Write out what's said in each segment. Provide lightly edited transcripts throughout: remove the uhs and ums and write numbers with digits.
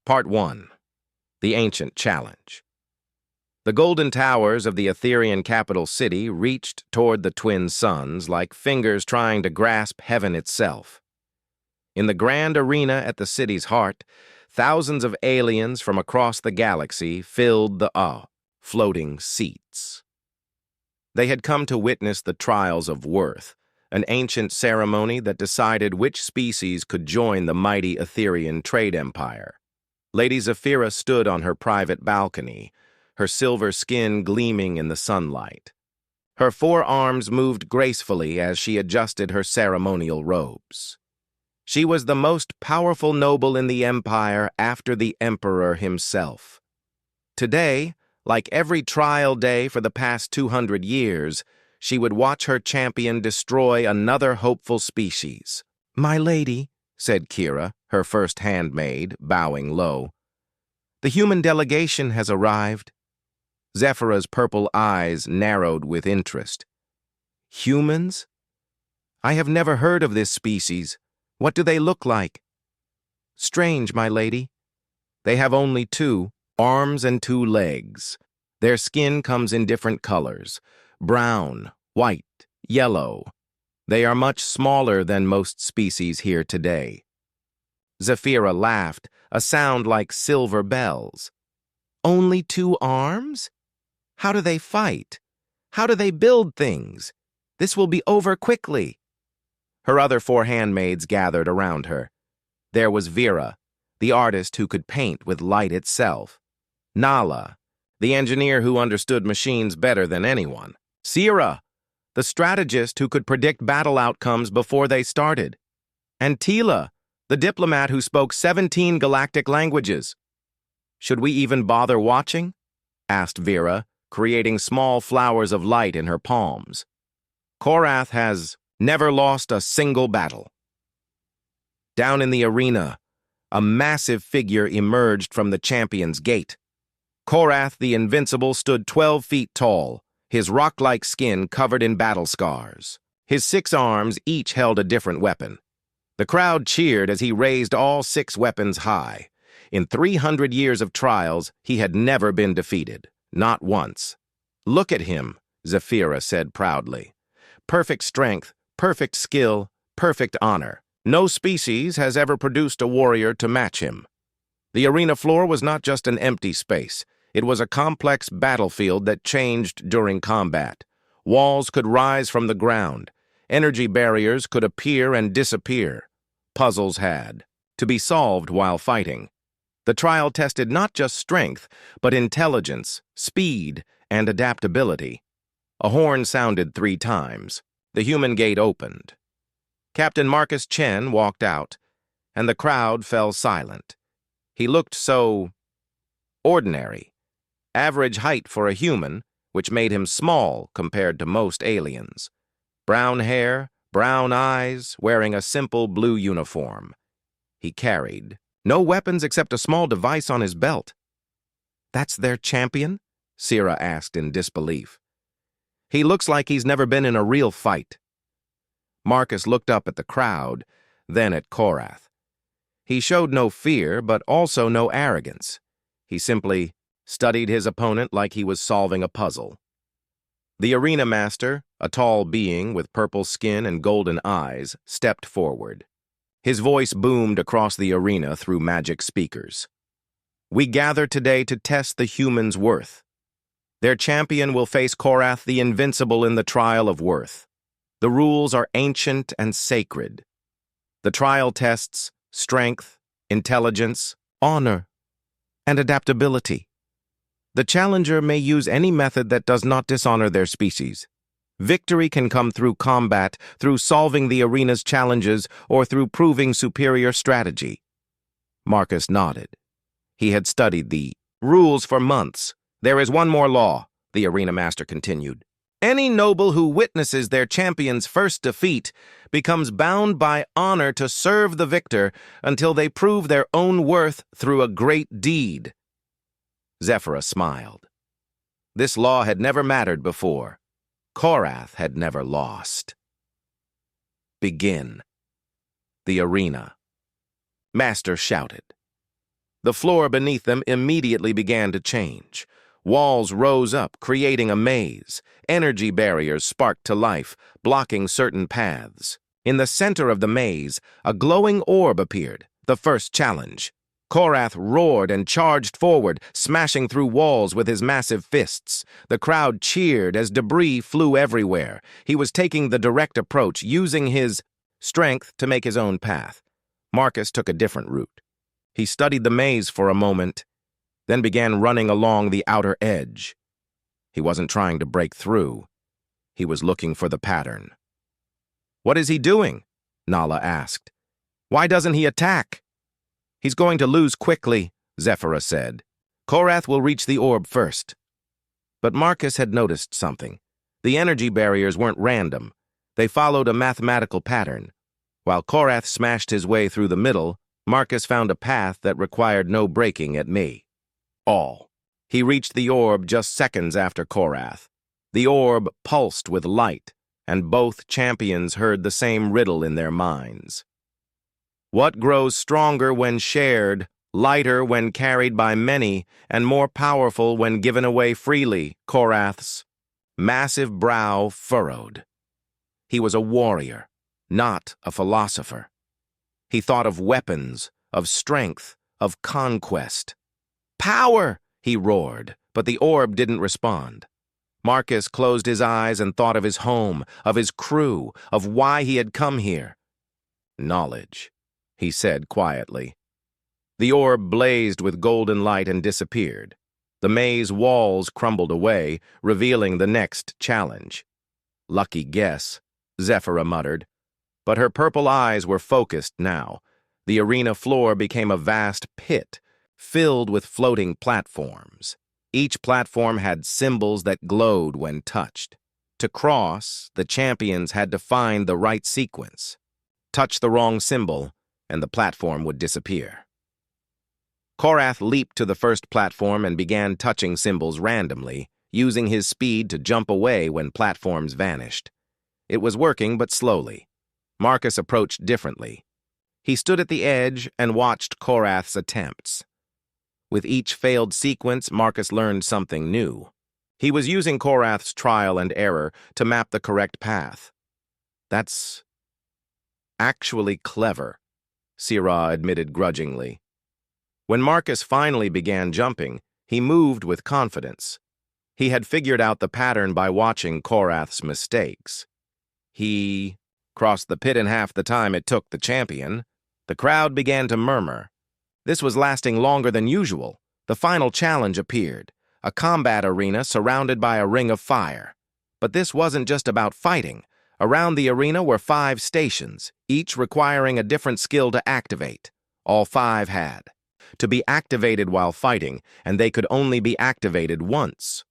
Part 1. The Ancient Challenge. The golden towers of the Etherean capital city reached toward the twin suns like fingers trying to grasp heaven itself. In the grand arena at the city's heart, thousands of aliens from across the galaxy filled the floating seats. They had come to witness the trials of worth, an ancient ceremony that decided which species could join the mighty Etherean trade empire. Lady Zephyra stood on her private balcony, her silver skin gleaming in the sunlight. Her forearms moved gracefully as she adjusted her ceremonial robes. She was the most powerful noble in the empire after the emperor himself. Today, like every trial day for the past 200 years, she would watch her champion destroy another hopeful species. "My lady," said Kira, her first handmaid, bowing low. "The human delegation has arrived." Zephyra's purple eyes narrowed with interest. "Humans? I have never heard of this species. What do they look like?" "Strange, my lady. They have only 2 arms and 2 legs. Their skin comes in different colors: brown, white, yellow. They are much smaller than most species here today." Zephyra laughed, a sound like silver bells. "Only 2 arms? How do they fight? How do they build things? This will be over quickly." Her other 4 handmaids gathered around her. There was Vera, the artist who could paint with light itself; Nala, the engineer who understood machines better than anyone; Sira, the strategist who could predict battle outcomes before they started; and Tila, the diplomat who spoke 17 galactic languages. "Should we even bother watching?" asked Vera, creating small flowers of light in her palms. "Korath has never lost a single battle." Down in the arena, a massive figure emerged from the champion's gate. Korath the Invincible stood 12 feet tall, his rock-like skin covered in battle scars. His 6 arms each held a different weapon. The crowd cheered as he raised all 6 weapons high. In 300 years of trials, he had never been defeated, not once. "Look at him," Zephyra said proudly. "Perfect strength, perfect skill, perfect honor. No species has ever produced a warrior to match him." The arena floor was not just an empty space. It was a complex battlefield that changed during combat. Walls could rise from the ground. Energy barriers could appear and disappear. Puzzles had to be solved while fighting. The trial tested not just strength, but intelligence, speed, and adaptability. A horn sounded 3 times. The human gate opened. Captain Marcus Chen walked out, and the crowd fell silent. He looked so ordinary. Average height for a human, which made him small compared to most aliens. Brown hair, brown eyes, wearing a simple blue uniform. He carried no weapons except a small device on his belt. "That's their champion?" Sira asked in disbelief. "He looks like he's never been in a real fight." Marcus looked up at the crowd, then at Korath. He showed no fear, but also no arrogance. He simply studied his opponent like he was solving a puzzle. The arena master, a tall being with purple skin and golden eyes, stepped forward. His voice boomed across the arena through magic speakers. "We gather today to test the humans' worth. Their champion will face Korath the Invincible in the trial of worth. The rules are ancient and sacred. The trial tests strength, intelligence, honor, and adaptability. The challenger may use any method that does not dishonor their species. Victory can come through combat, through solving the arena's challenges, or through proving superior strategy." Marcus nodded. He had studied the rules for months. "There is one more law," the arena master continued. "Any noble who witnesses their champion's first defeat becomes bound by honor to serve the victor until they prove their own worth through a great deed." Zephyra smiled. This law had never mattered before. Korath had never lost. "Begin." The arena. Master shouted. The floor beneath them immediately began to change. Walls rose up, creating a maze. Energy barriers sparked to life, blocking certain paths. In the center of the maze, a glowing orb appeared, the first challenge. Korath roared and charged forward, smashing through walls with his massive fists. The crowd cheered as debris flew everywhere. He was taking the direct approach, using his strength to make his own path. Marcus took a different route. He studied the maze for a moment, then began running along the outer edge. He wasn't trying to break through. He was looking for the pattern. "What is he doing?" Nala asked. "Why doesn't he attack?" "He's going to lose quickly," Zephyra said. "Korath will reach the orb first." But Marcus had noticed something. The energy barriers weren't random. They followed a mathematical pattern. While Korath smashed his way through the middle, Marcus found a path that required no breaking at me. He reached the orb just seconds after Korath. The orb pulsed with light, and both champions heard the same riddle in their minds. What grows stronger when shared, lighter when carried by many, and more powerful when given away freely? Korath's massive brow furrowed. He was a warrior, not a philosopher. He thought of weapons, of strength, of conquest. "Power!" he roared, but the orb didn't respond. Marcus closed his eyes and thought of his home, of his crew, of why he had come here. "Knowledge," he said quietly. The orb blazed with golden light and disappeared. The maze walls crumbled away, revealing the next challenge. "Lucky guess," Zephyra muttered. But her purple eyes were focused now. The arena floor became a vast pit, filled with floating platforms. Each platform had symbols that glowed when touched. To cross, the champions had to find the right sequence. Touch the wrong symbol, and the platform would disappear. Korath leaped to the first platform and began touching symbols randomly, using his speed to jump away when platforms vanished. It was working, but slowly. Marcus approached differently. He stood at the edge and watched Korath's attempts. With each failed sequence, Marcus learned something new. He was using Korath's trial and error to map the correct path. "That's actually clever," Sirah admitted grudgingly. When Marcus finally began jumping, he moved with confidence. He had figured out the pattern by watching Korath's mistakes. He crossed the pit in half the time it took the champion. The crowd began to murmur. This was lasting longer than usual. The final challenge appeared, a combat arena surrounded by a ring of fire. But this wasn't just about fighting. Around the arena were 5 stations, each requiring a different skill to activate. All 5 had to be activated while fighting, and they could only be activated once.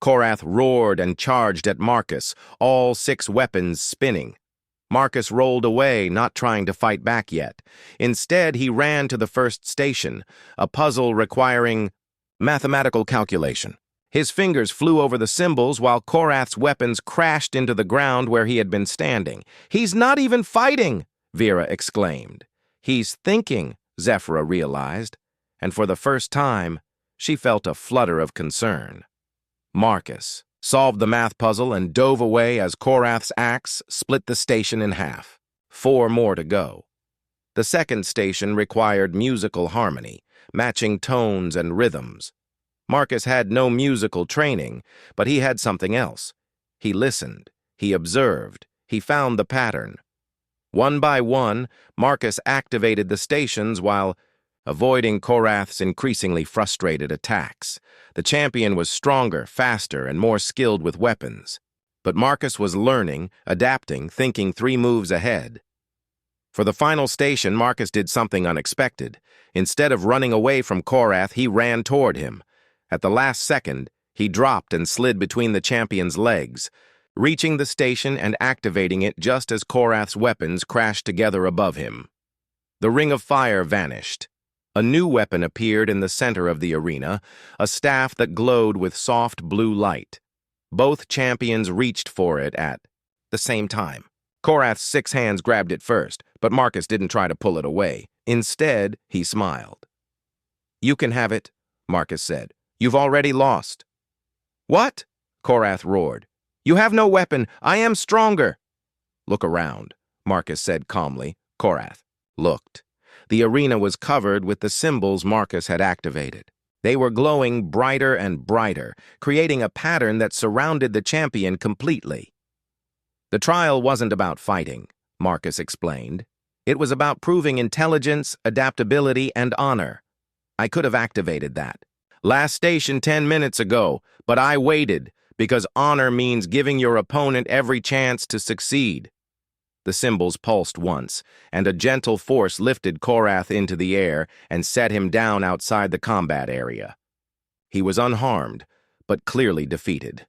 Korath roared and charged at Marcus, all 6 weapons spinning. Marcus rolled away, not trying to fight back yet. Instead, he ran to the first station, a puzzle requiring mathematical calculation. His fingers flew over the symbols while Korath's weapons crashed into the ground where he had been standing. "He's not even fighting!" Vera exclaimed. "He's thinking," Zephyra realized, and for the first time, she felt a flutter of concern. Marcus solved the math puzzle and dove away as Korath's axe split the station in half. 4 more to go. The second station required musical harmony, matching tones and rhythms. Marcus had no musical training, but he had something else. He listened, he observed, he found the pattern. One by one, Marcus activated the stations while avoiding Korath's increasingly frustrated attacks. The champion was stronger, faster, and more skilled with weapons. But Marcus was learning, adapting, thinking 3 moves ahead. For the final station, Marcus did something unexpected. Instead of running away from Korath, he ran toward him. At the last second, he dropped and slid between the champion's legs, reaching the station and activating it just as Korath's weapons crashed together above him. The ring of fire vanished. A new weapon appeared in the center of the arena, a staff that glowed with soft blue light. Both champions reached for it at the same time. Korath's 6 hands grabbed it first, but Marcus didn't try to pull it away. Instead, he smiled. You can have it, Marcus said. You've already lost. What? Korath roared. You have no weapon. I am stronger. Look around, Marcus said calmly. Korath looked. The arena was covered with the symbols Marcus had activated. They were glowing brighter and brighter, creating a pattern that surrounded the champion completely. The trial wasn't about fighting, Marcus explained. It was about proving intelligence, adaptability, and honor. I could have activated that. Last station 10 minutes ago, but I waited, because honor means giving your opponent every chance to succeed. The symbols pulsed once, and a gentle force lifted Korath into the air and set him down outside the combat area. He was unharmed, but clearly defeated.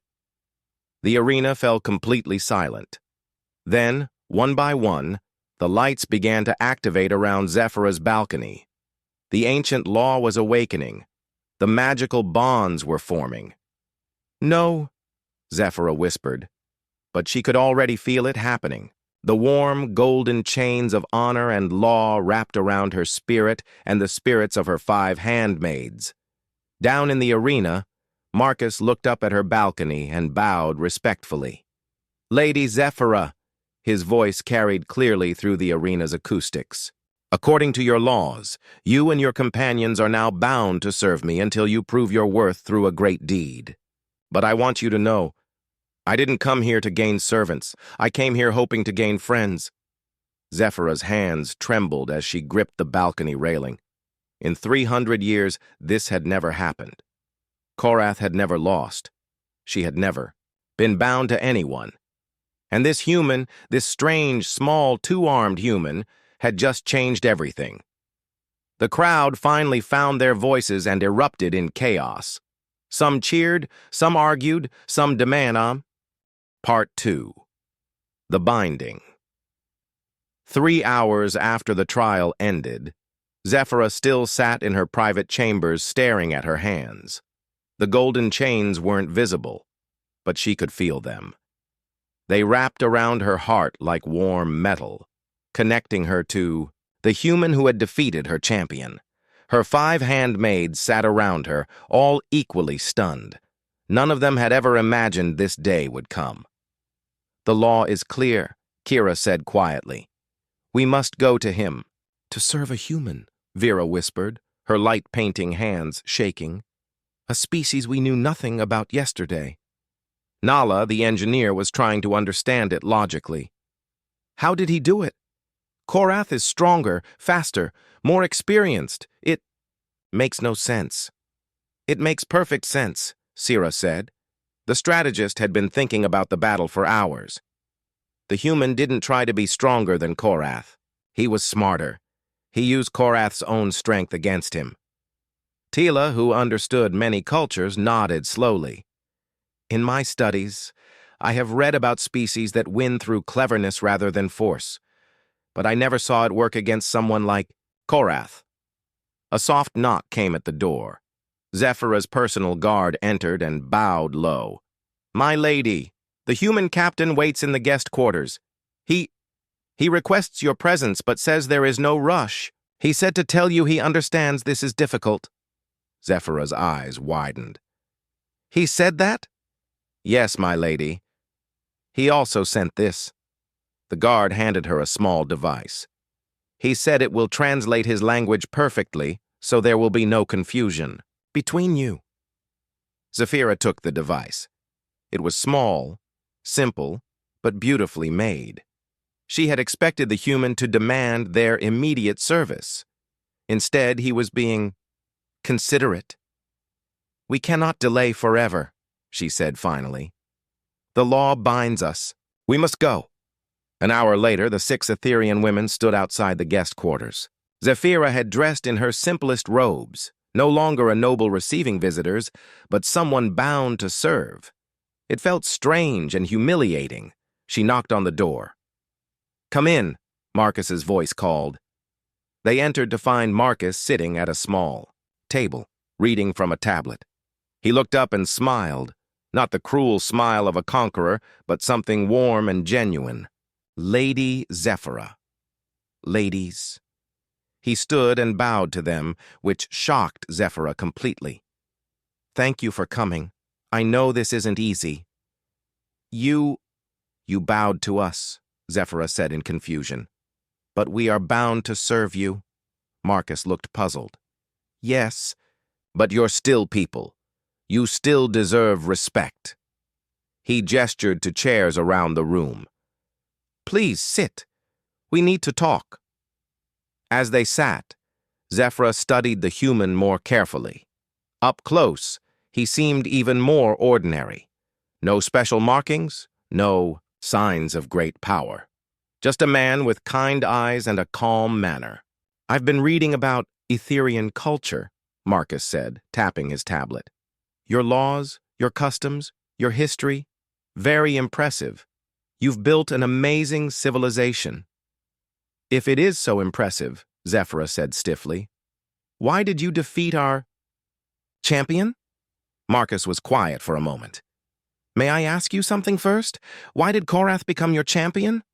The arena fell completely silent. Then, one by one, the lights began to activate around Zephyrah's balcony. The ancient law was awakening. The magical bonds were forming. No, Zephyrah whispered, but she could already feel it happening. The warm, golden chains of honor and law wrapped around her spirit and the spirits of her 5 handmaids. Down in the arena, Marcus looked up at her balcony and bowed respectfully. Lady Zephyrah, his voice carried clearly through the arena's acoustics. According to your laws, you and your companions are now bound to serve me until you prove your worth through a great deed. But I want you to know, I didn't come here to gain servants. I came here hoping to gain friends. Zephyrah's hands trembled as she gripped the balcony railing. In 300 years, this had never happened. Korath had never lost. She had never been bound to anyone. And this human, this strange, small, 2-armed human, had just changed everything. The crowd finally found their voices and erupted in chaos. Some cheered, some argued, some demanded. Part 2. The Binding. 3 hours after the trial ended, Zephyrah still sat in her private chambers staring at her hands. The golden chains weren't visible, but she could feel them. They wrapped around her heart like warm metal, connecting her to the human who had defeated her champion. Her 5 handmaids sat around her, all equally stunned. None of them had ever imagined this day would come. The law is clear, Kira said quietly. We must go to him. To serve a human, Vera whispered, her light-painting hands shaking. A species we knew nothing about yesterday. Nala, the engineer, was trying to understand it logically. How did he do it? Korath is stronger, faster, more experienced. It makes no sense. It makes perfect sense, Sira said. The strategist had been thinking about the battle for hours. The human didn't try to be stronger than Korath. He was smarter. He used Korath's own strength against him. Tila, who understood many cultures, nodded slowly. In my studies, I have read about species that win through cleverness rather than force, but I never saw it work against someone like Korath. A soft knock came at the door. Zephyrah's personal guard entered and bowed low. My lady, the human captain waits in the guest quarters. He requests your presence but says there is no rush. He said to tell you he understands this is difficult. Zephyrah's eyes widened. He said that? Yes, my lady. He also sent this. The guard handed her a small device. He said it will translate his language perfectly, so there will be no confusion between you. Zephyrah took the device. It was small, simple, but beautifully made. She had expected the human to demand their immediate service. Instead, he was being considerate. We cannot delay forever, she said finally. The law binds us. We must go. An hour later, the 6 Etherean women stood outside the guest quarters. Zephyrah had dressed in her simplest robes, no longer a noble receiving visitors, but someone bound to serve. It felt strange and humiliating. She knocked on the door. Come in, Marcus's voice called. They entered to find Marcus sitting at a small table, reading from a tablet. He looked up and smiled, not the cruel smile of a conqueror, but something warm and genuine. Lady Zephyrah. Ladies. He stood and bowed to them, which shocked Zephyra completely. "Thank you for coming. I know this isn't easy." You bowed to us," Zephyra said in confusion. "But we are bound to serve you." Marcus looked puzzled. "Yes, but you're still people. You still deserve respect." He gestured to chairs around the room. "Please sit. We need to talk." As they sat, Zephyra studied the human more carefully. Up close, he seemed even more ordinary. No special markings, no signs of great power. Just a man with kind eyes and a calm manner. "I've been reading about Etherian culture," Marcus said, tapping his tablet. "Your laws, your customs, your history, very impressive. You've built an amazing civilization." "If it is so impressive," Zephyra said stiffly, "why did you defeat our champion?" Marcus was quiet for a moment. "May I ask you something first? Why did Korath become your champion?"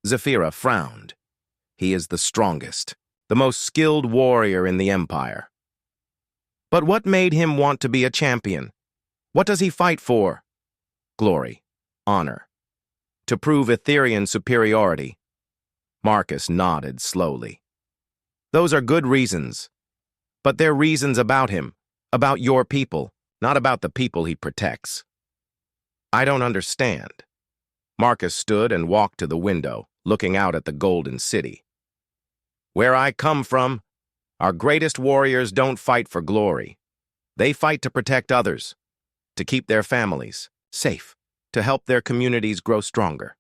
Zephyra frowned. "He is the strongest, the most skilled warrior in the Empire." "But what made him want to be a champion? What does he fight for?" "Glory, honor, to prove Etherian superiority." Marcus nodded slowly. "Those are good reasons. But they're reasons about him, about your people, not about the people he protects." "I don't understand." Marcus stood and walked to the window, looking out at the Golden City. "Where I come from, our greatest warriors don't fight for glory. They fight to protect others, to keep their families safe, to help their communities grow stronger."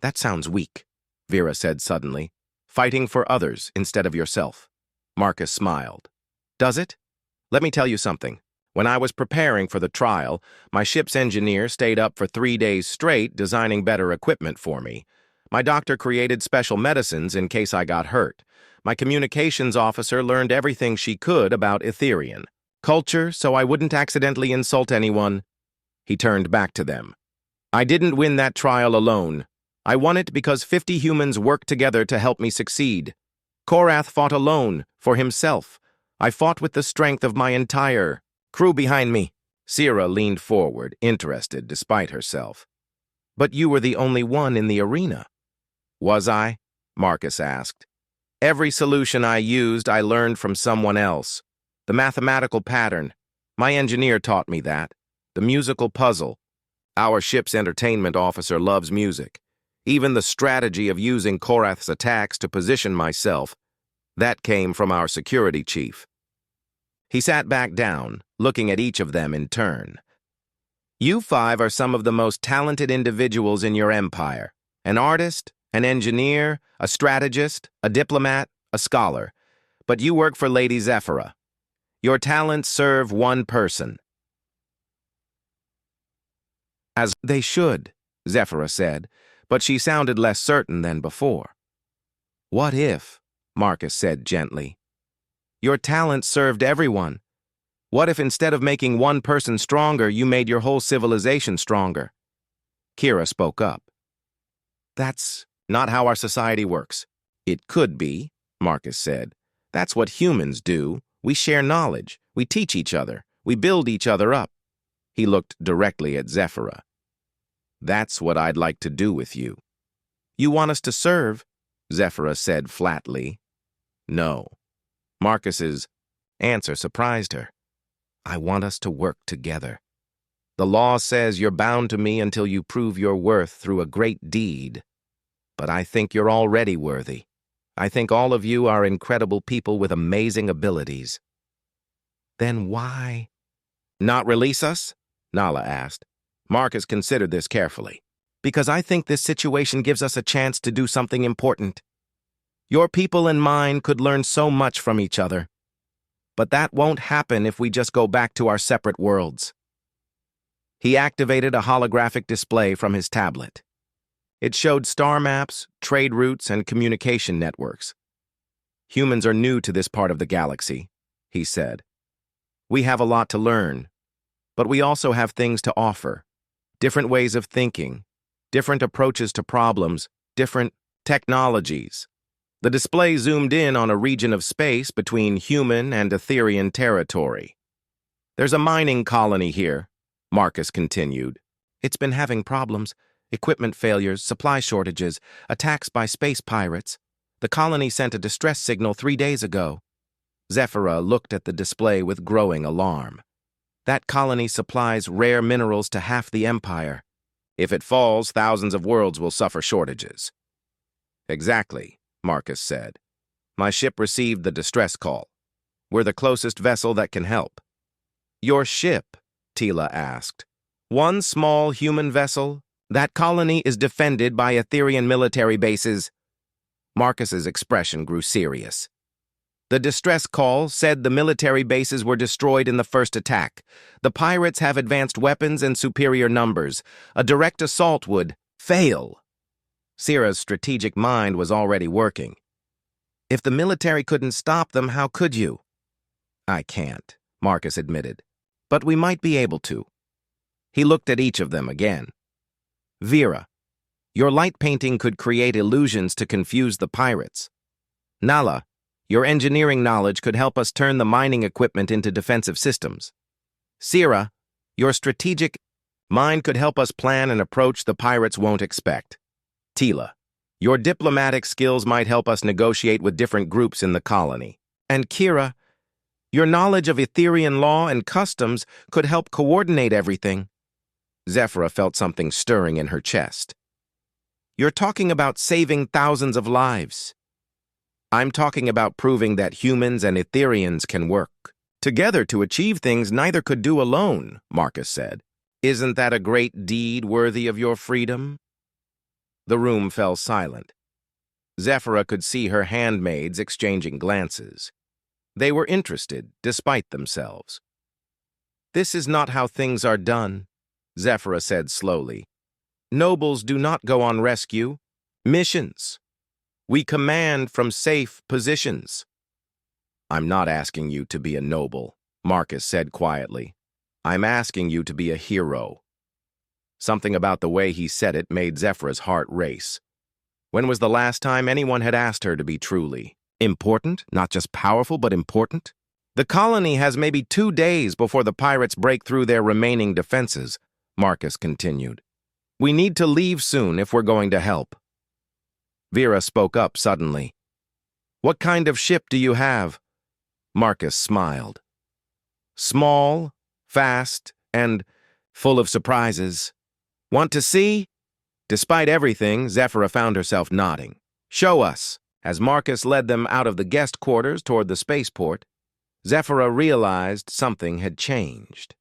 "That sounds weak," Vera said suddenly. "Fighting for others instead of yourself." Marcus smiled. "Does it? Let me tell you something. When I was preparing for the trial, my ship's engineer stayed up for 3 days straight designing better equipment for me. My doctor created special medicines in case I got hurt. My communications officer learned everything she could about Etherian culture so I wouldn't accidentally insult anyone." He turned back to them. "I didn't win that trial alone. I won it because 50 humans worked together to help me succeed. Korath fought alone, for himself. I fought with the strength of my entire crew behind me." Sierra leaned forward, interested despite herself. "But you were the only one in the arena." "Was I?" Marcus asked. "Every solution I used, I learned from someone else. The mathematical pattern. My engineer taught me that. The musical puzzle. Our ship's entertainment officer loves music. Even the strategy of using Korath's attacks to position myself. That came from our security chief." He sat back down, looking at each of them in turn. "You 5 are some of the most talented individuals in your empire. An artist, an engineer, a strategist, a diplomat, a scholar. But you work for Lady Zephyra. Your talents serve one person." "As they should," Zephyra said, but she sounded less certain than before. "What if," Marcus said gently, "your talents served everyone? What if instead of making one person stronger, you made your whole civilization stronger?" Kira spoke up. "That's not how our society works." "It could be," Marcus said. "That's what humans do. We share knowledge. We teach each other. We build each other up." He looked directly at Zephyra. "That's what I'd like to do with you." "You want us to serve?" Zephyra said flatly. "No." Marcus's answer surprised her. "I want us to work together. The law says you're bound to me until you prove your worth through a great deed. But I think you're already worthy. I think all of you are incredible people with amazing abilities." "Then why?" "Not release us?" Nala asked. Marcus considered this carefully. "Because I think this situation gives us a chance to do something important. Your people and mine could learn so much from each other. But that won't happen if we just go back to our separate worlds." He activated a holographic display from his tablet. It showed star maps, trade routes, and communication networks. "Humans are new to this part of the galaxy," he said. "We have a lot to learn, but we also have things to offer. Different ways of thinking, different approaches to problems, different technologies. The display zoomed in on a region of space between human and Etherian territory. "There's a mining colony here," Marcus continued. "It's been having problems. Equipment failures, supply shortages, attacks by space pirates. The colony sent a distress signal 3 days ago." Zephyra looked at the display with growing alarm. "That colony supplies rare minerals to half the Empire. If it falls, thousands of worlds will suffer shortages." "Exactly," Marcus said. "My ship received the distress call. We're the closest vessel that can help." "Your ship?" Tila asked. "One small human vessel? That colony is defended by Etherian military bases." Marcus's expression grew serious. "The distress call said the military bases were destroyed in the first attack. The pirates have advanced weapons and superior numbers. A direct assault would fail." Sira's strategic mind was already working. "If the military couldn't stop them, how could you?" "I can't," Marcus admitted. "But we might be able to." He looked at each of them again. "Vera, your light painting could create illusions to confuse the pirates. Nala, your engineering knowledge could help us turn the mining equipment into defensive systems. Sira, your strategic mind could help us plan an approach the pirates won't expect. Tila, your diplomatic skills might help us negotiate with different groups in the colony. And Kira, your knowledge of Etherian law and customs could help coordinate everything." Zephyra felt something stirring in her chest. "You're talking about saving thousands of lives." "I'm talking about proving that humans and Etherians can work together to achieve things neither could do alone," Marcus said. "Isn't that a great deed worthy of your freedom?" The room fell silent. Zephyra could see her handmaids exchanging glances. They were interested, despite themselves. "This is not how things are done," Zephyra said slowly. "Nobles do not go on rescue missions. We command from safe positions." "I'm not asking you to be a noble," Marcus said quietly. "I'm asking you to be a hero." Something about the way he said it made Zephyra's heart race. When was the last time anyone had asked her to be truly important, not just powerful, but important? "The colony has maybe 2 days before the pirates break through their remaining defenses," Marcus continued. "We need to leave soon if we're going to help." Vera spoke up suddenly. "What kind of ship do you have?" Marcus smiled. "Small, fast, and full of surprises. Want to see?" Despite everything, Zephyra found herself nodding. "Show us." As Marcus led them out of the guest quarters toward the spaceport, Zephyra realized something had changed.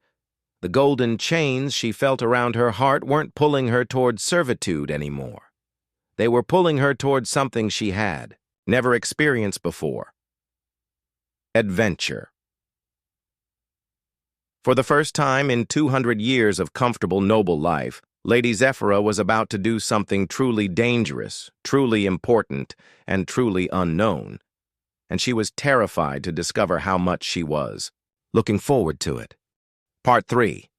The golden chains she felt around her heart weren't pulling her toward servitude anymore. They were pulling her toward something she had never experienced before. Adventure. For the first time in 200 years of comfortable noble life, Lady Zephyra was about to do something truly dangerous, truly important, and truly unknown. And she was terrified to discover how much she was. Looking forward to it. Part 3.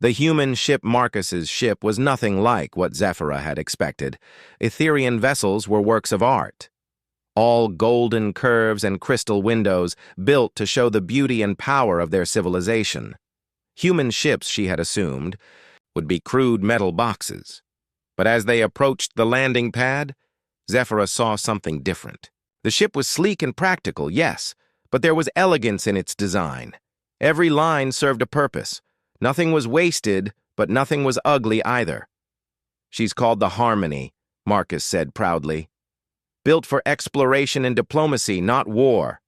The human ship Marcus's ship was nothing like what Zephyra had expected. Etherian vessels were works of art. All golden curves and crystal windows built to show the beauty and power of their civilization. Human ships, she had assumed, would be crude metal boxes. But as they approached the landing pad, Zephyra saw something different. The ship was sleek and practical, yes, but there was elegance in its design. Every line served a purpose. Nothing was wasted, but nothing was ugly either. "She's called the Harmony," Marcus said proudly. "Built for exploration and diplomacy, not war."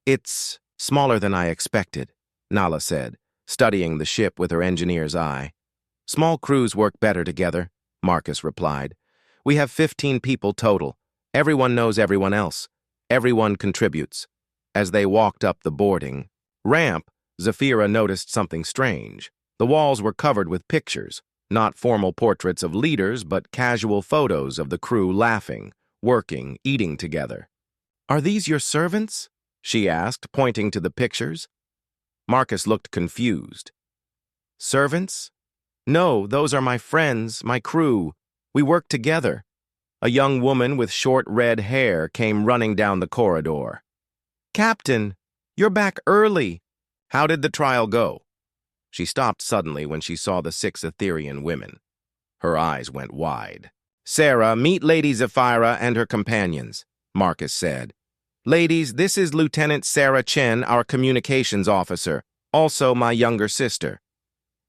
"It's smaller than I expected," Nala said, studying the ship with her engineer's eye. "Small crews work better together," Marcus replied. "We have 15 people total. Everyone knows everyone else. Everyone contributes." As they walked up the boarding ramp, Zephyra noticed something strange. The walls were covered with pictures, not formal portraits of leaders, but casual photos of the crew laughing, working, eating together. "Are these your servants?" she asked, pointing to the pictures. Marcus looked confused. "Servants? No, those are my friends, my crew. We work together. A young woman with short red hair came running down the corridor. "Captain, you're back early. How did the trial go?" She stopped suddenly when she saw the 6 Etherian women. Her eyes went wide. "Sarah, meet Lady Zephyra and her companions," Marcus said. "Ladies, this is Lieutenant Sarah Chen, our communications officer, also my younger sister."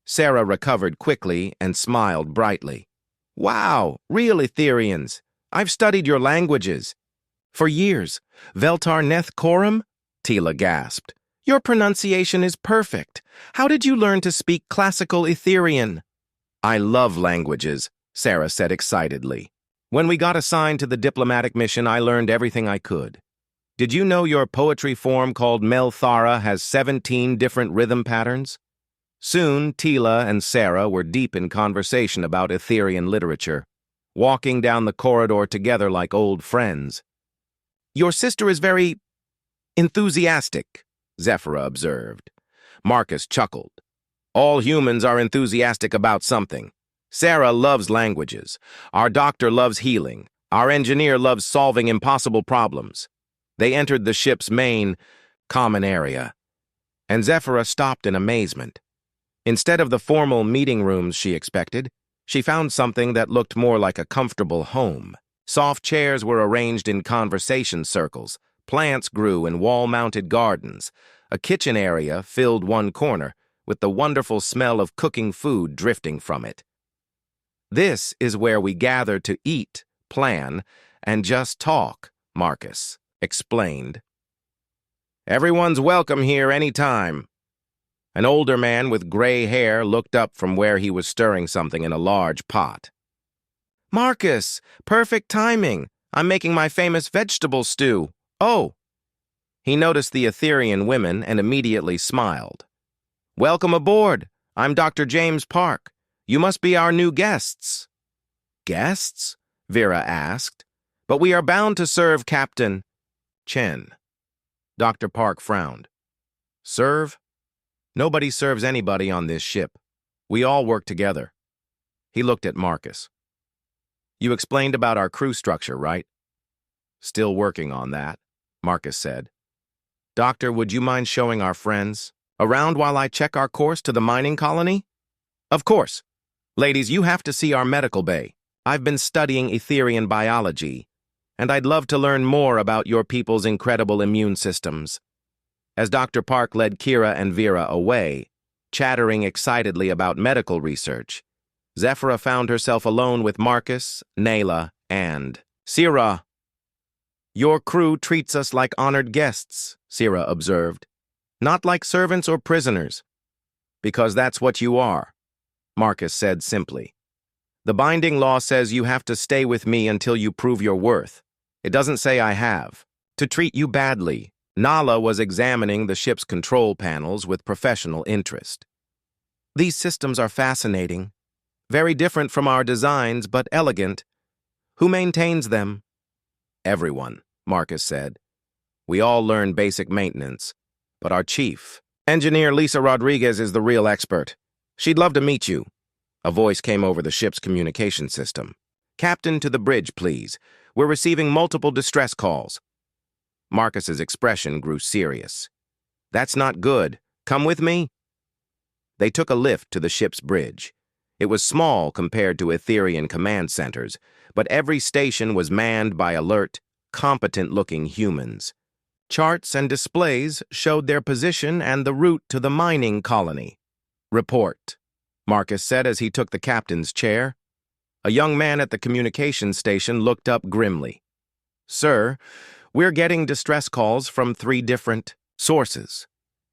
Sarah recovered quickly and smiled brightly. "Wow, real Etherians. I've studied your languages." "For years. Veltar Neth Korum?" Tila gasped. "Your pronunciation is perfect. How did you learn to speak classical Etherian?" "I love languages," Sarah said excitedly. "When we got assigned to the diplomatic mission, I learned everything I could. Did you know your poetry form called Melthara has 17 different rhythm patterns?" Soon, Tila and Sarah were deep in conversation about Etherian literature, walking down the corridor together like old friends. "Your sister is very enthusiastic," Zephyra observed. Marcus chuckled. "All humans are enthusiastic about something. Sarah loves languages. Our doctor loves healing. Our engineer loves solving impossible problems." They entered the ship's main, common area, and Zephyra stopped in amazement. Instead of the formal meeting rooms she expected, she found something that looked more like a comfortable home. Soft chairs were arranged in conversation circles, plants grew in wall-mounted gardens, a kitchen area filled one corner, with the wonderful smell of cooking food drifting from it. "This is where we gather to eat, plan, and just talk," Marcus explained. "Everyone's welcome here anytime." An older man with gray hair looked up from where he was stirring something in a large pot. "Marcus, perfect timing. I'm making my famous vegetable stew. Oh." He noticed the Etherian women and immediately smiled. "Welcome aboard. I'm Dr. James Park. You must be our new guests." "Guests?" Vera asked. "But we are bound to serve Captain Chen." Dr. Park frowned. "Serve? Nobody serves anybody on this ship. We all work together." He looked at Marcus. "You explained about our crew structure, right?" "Still working on that," Marcus said. "Doctor, would you mind showing our friends around while I check our course to the mining colony?" "Of course. Ladies, you have to see our medical bay. I've been studying Etherian biology, and I'd love to learn more about your people's incredible immune systems." As Dr. Park led Kira and Vera away, chattering excitedly about medical research, Zephyra found herself alone with Marcus, Nayla, and Sira. "Your crew treats us like honored guests," Sira observed. "Not like servants or prisoners." "Because that's what you are," Marcus said simply. "The binding law says you have to stay with me until you prove your worth. It doesn't say I have to treat you badly." Nala was examining the ship's control panels with professional interest. "These systems are fascinating. Very different from our designs, but elegant. Who maintains them?" "Everyone," Marcus said. "We all learn basic maintenance, but our chief, Engineer Lisa Rodriguez, is the real expert. She'd love to meet you." A voice came over the ship's communication system. "Captain, to the bridge, please. We're receiving multiple distress calls." Marcus's expression grew serious. "That's not good. Come with me." They took a lift to the ship's bridge. It was small compared to Etherian command centers, but every station was manned by alert, competent-looking humans. Charts and displays showed their position and the route to the mining colony. "Report," Marcus said as he took the captain's chair. A young man at the communications station looked up grimly. "Sir, we're getting distress calls from 3 different sources.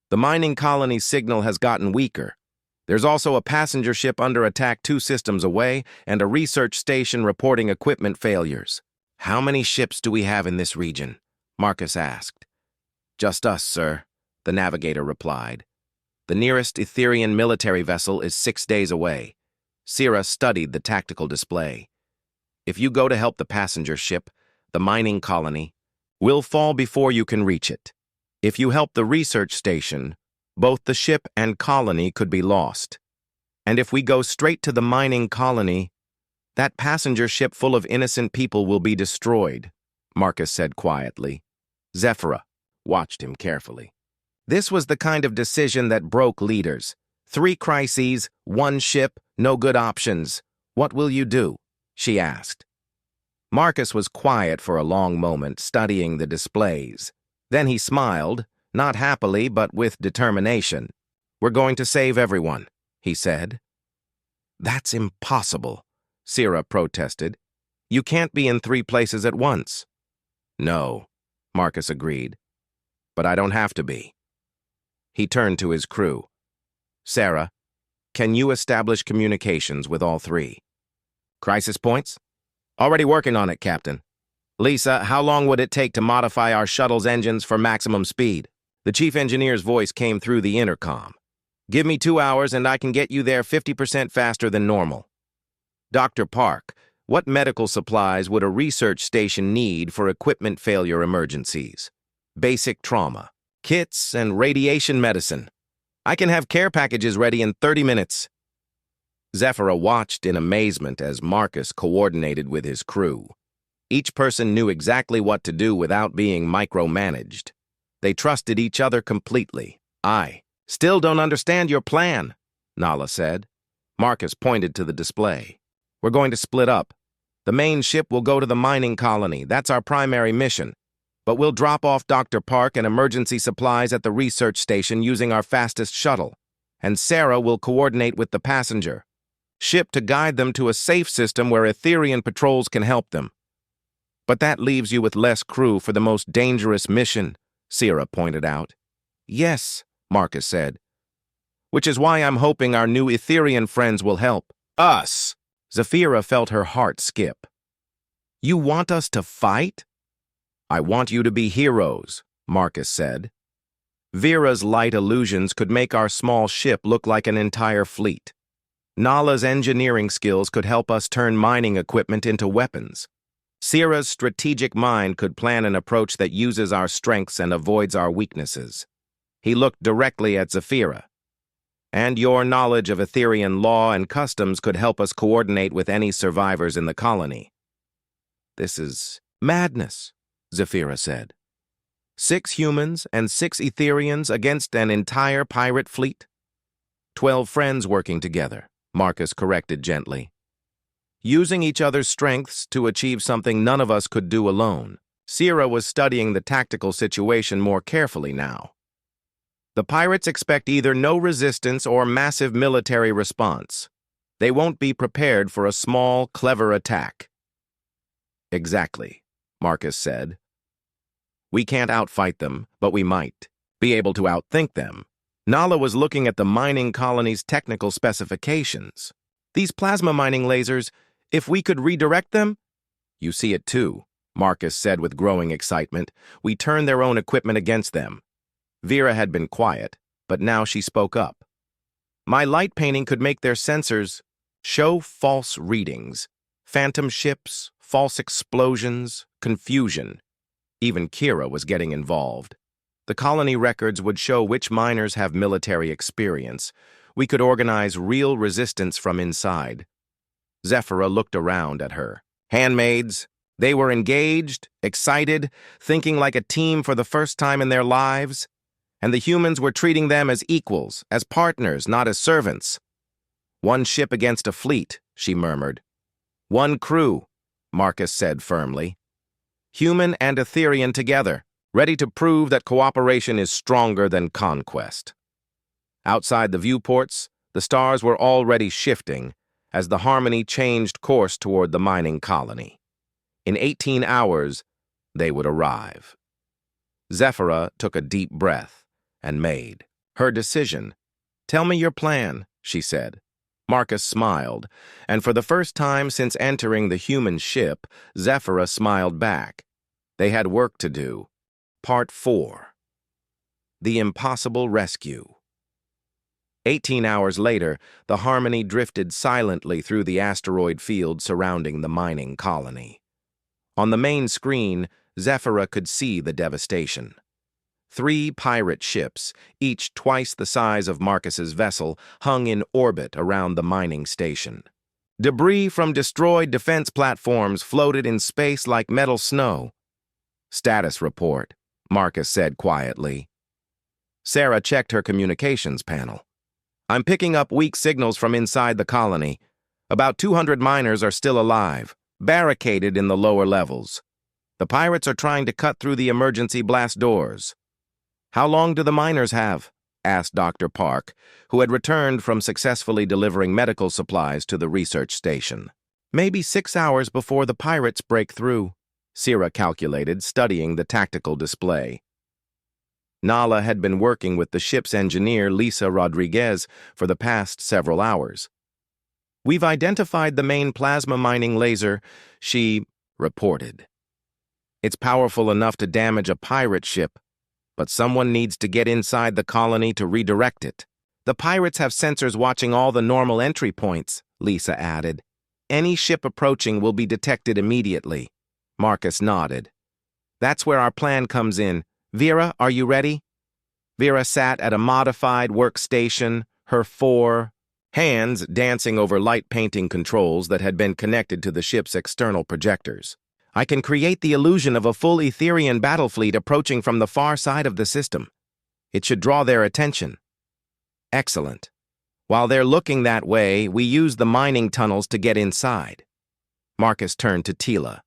The mining colony's signal has gotten weaker. There's also a passenger ship under attack 2 systems away and a research station reporting equipment failures." "How many ships do we have in this region?" Marcus asked. "Just us, sir," the navigator replied. "The nearest Etherian military vessel is 6 days away." Sira studied the tactical display. "If you go to help the passenger ship, the mining colony, we'll fall before you can reach it. If you help the research station, both the ship and colony could be lost. And if we go straight to the mining colony, That passenger ship full of innocent people will be destroyed, Marcus said quietly. Zephyra watched him carefully. This was the kind of decision that broke leaders. 3 crises, 1 ship, no good options. What will you do? She asked. Marcus was quiet for a long moment, studying the displays. Then he smiled, not happily but with determination. We're going to save everyone, he said. That's impossible, Sira protested. You can't be in 3 places at once. No, Marcus agreed. But I don't have to be. He turned to his crew. Sarah, can you establish communications with all 3? Crisis points? Already working on it, Captain. Lisa, how long would it take to modify our shuttle's engines for maximum speed? The chief engineer's voice came through the intercom. Give me 2 hours and I can get you there 50% faster than normal. Dr. Park, what medical supplies would a research station need for equipment failure emergencies? Basic trauma, kits, and radiation medicine. I can have care packages ready in 30 minutes. Zephyra watched in amazement as Marcus coordinated with his crew. Each person knew exactly what to do without being micromanaged. They trusted each other completely. I still don't understand your plan, Nala said. Marcus pointed to the display. We're going to split up. The main ship will go to the mining colony. That's our primary mission. But we'll drop off Dr. Park and emergency supplies at the research station using our fastest shuttle. And Sarah will coordinate with the passenger ship to guide them to a safe system where Etherian patrols can help them. But that leaves you with less crew for the most dangerous mission, Sira pointed out. Yes, Marcus said. Which is why I'm hoping our new Etherian friends will help. Us! Zephyra felt her heart skip. You want us to fight? I want you to be heroes, Marcus said. Vera's light illusions could make our small ship look like an entire fleet. Nala's engineering skills could help us turn mining equipment into weapons. Sira's strategic mind could plan an approach that uses our strengths and avoids our weaknesses. He looked directly at Zephyra. And your knowledge of Etherian law and customs could help us coordinate with any survivors in the colony. This is madness, Zephyra said. 6 humans and 6 Etherians against an entire pirate fleet? 12 friends working together, Marcus corrected gently. Using each other's strengths to achieve something none of us could do alone. Sira was studying the tactical situation more carefully now. The pirates expect either no resistance or massive military response. They won't be prepared for a small, clever attack. Exactly, Marcus said. We can't outfight them, but we might be able to outthink them. Nala was looking at the mining colony's technical specifications. These plasma mining lasers, if we could redirect them? You see it too, Marcus said with growing excitement. We turn their own equipment against them. Vera had been quiet, but now she spoke up. My light painting could make their sensors show false readings. Phantom ships, false explosions, confusion. Even Kira was getting involved. The colony records would show which miners have military experience. We could organize real resistance from inside. Zephyra looked around at her. Handmaids. They were engaged, excited, thinking like a team for the first time in their lives. And the humans were treating them as equals, as partners, not as servants. 1 ship against a fleet, she murmured. 1 crew, Marcus said firmly. Human and Etherian together, ready to prove that cooperation is stronger than conquest. Outside the viewports, the stars were already shifting as the Harmony changed course toward the mining colony. In 18 hours, they would arrive. Zephyra took a deep breath and made her decision. Tell me your plan, she said. Marcus smiled, and for the first time since entering the human ship, Zephyra smiled back. They had work to do. Part 4. The Impossible Rescue. 18 hours later, the Harmony drifted silently through the asteroid field surrounding the mining colony. On the main screen, Zephyra could see the devastation. 3 pirate ships, each twice the size of Marcus's vessel, hung in orbit around the mining station. Debris from destroyed defense platforms floated in space like metal snow. Status report, Marcus said quietly. Sarah checked her communications panel. I'm picking up weak signals from inside the colony. About 200 miners are still alive, barricaded in the lower levels. The pirates are trying to cut through the emergency blast doors. How long do the miners have? Asked Dr. Park, who had returned from successfully delivering medical supplies to the research station. Maybe 6 hours before the pirates break through, Sierra calculated, studying the tactical display. Nala had been working with the ship's engineer, Lisa Rodriguez, for the past several hours. We've identified the main plasma mining laser, she reported. It's powerful enough to damage a pirate ship, but someone needs to get inside the colony to redirect it. The pirates have sensors watching all the normal entry points, Lisa added. Any ship approaching will be detected immediately. Marcus nodded. That's where our plan comes in. Vera, are you ready? Vera sat at a modified workstation, her 4 hands dancing over light painting controls that had been connected to the ship's external projectors. I can create the illusion of a full Etherian battle fleet approaching from the far side of the system. It should draw their attention. Excellent. While they're looking that way, we use the mining tunnels to get inside. Marcus turned to Tila.